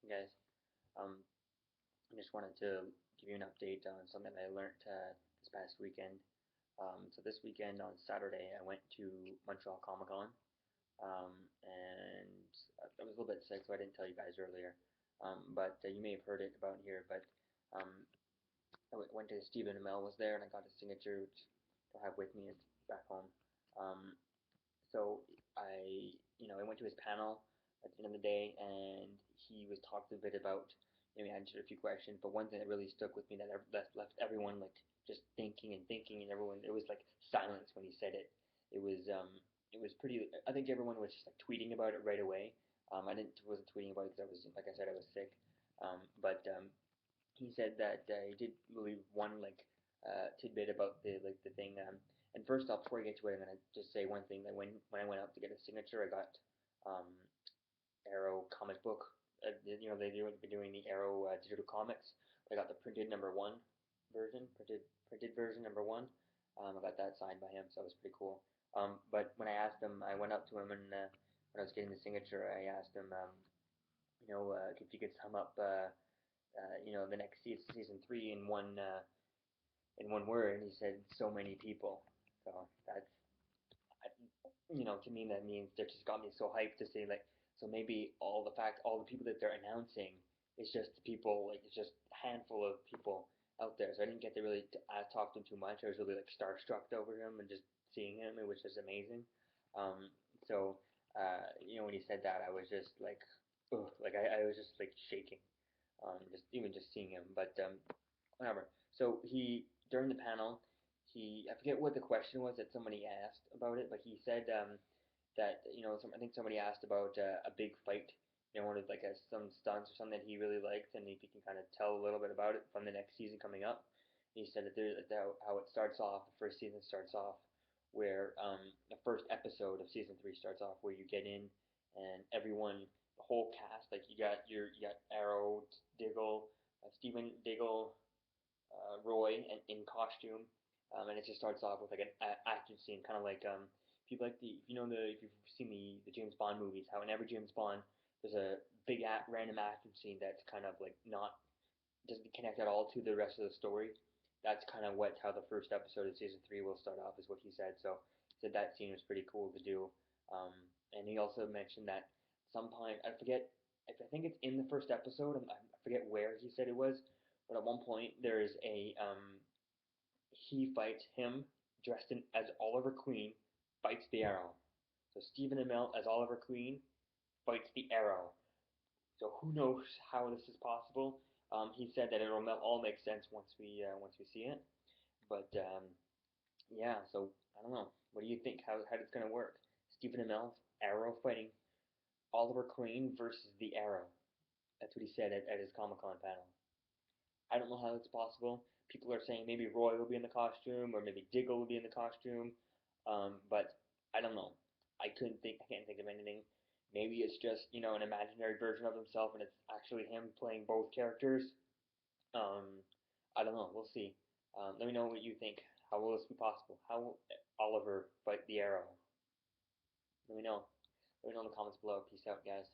guys. I just wanted to give you an update on something that I learned this past weekend. So this weekend on Saturday, I went to Montreal Comic Con, and I was a little bit sick, so I didn't tell you guys earlier. But you may have heard it about here. But um, went to Stephen Amell was there, and I got his signature, which I have with me back home. Um, so I went to his panel at the end of the day, and he was talked a bit about, answered a few questions, but one thing that really stuck with me that left everyone like just thinking and thinking, and everyone, it was like silence when he said it. It was it was pretty. I think everyone was just like tweeting about it right away. I wasn't tweeting about it because I was, like I said, I was sick. But he said that he did leave one like tidbit about the thing. And first off, before I get to it, I'm gonna just say one thing that when I went out to get a signature, I got um, Arrow comic book. They've been doing the Arrow digital comics. I got the printed version number one. I got that signed by him, so it was pretty cool. But when I asked him, I went up to him, and when I was getting the signature, I asked him, if he could sum up, the next season 3 in one word. He said, "So many people." So that's, to me, that means that just got me so hyped to say, like, so maybe all the people that they're announcing is just people, like, it's just a handful of people out there. So I didn't get to really talk to him too much. I was really like starstruck over him and just seeing him, which was amazing. Um, so when he said that, I was just like, ugh, like I was just like shaking, just seeing him. But whatever. So he during the panel, I forget what the question was that somebody asked about it, but he said that I think somebody asked about a big fight, one of like some stunts or something that he really liked, and if he can kind of tell a little bit about it from the next season coming up. He said how it starts off. The first season starts off where the first episode of season 3 starts off where you get in and everyone, the whole cast, like you got Arrow, Diggle, Stephen Diggle, Roy in costume, and it just starts off with like an action scene, kind of like if you've seen the James Bond movies, how in every James Bond there's a big random action scene that's kind of like not doesn't connect at all to the rest of the story. That's kind of how the first episode of season 3 will start off, is what he said. So he said that scene was pretty cool to do. And he also mentioned that some point, I forget, I think it's in the first episode. I forget where he said it was, but at one point there is he fights him dressed as Oliver Queen, fights the Arrow. So Stephen Amell as Oliver Queen fights the Arrow. So who knows how this is possible? He said that it'll all make sense once we see it. But yeah, so I don't know. What do you think? How it's gonna work? Stephen Amell's Arrow fighting Oliver Queen versus the Arrow. That's what he said at his Comic Con panel. I don't know how it's possible. People are saying maybe Roy will be in the costume, or maybe Diggle will be in the costume, but I don't know. I can't think of anything. Maybe it's just an imaginary version of himself, and it's actually him playing both characters. Um, I don't know. We'll see. Let me know what you think. How will this be possible? How will Oliver fight the Arrow? Let me know. Let me know in the comments below. Peace out, guys.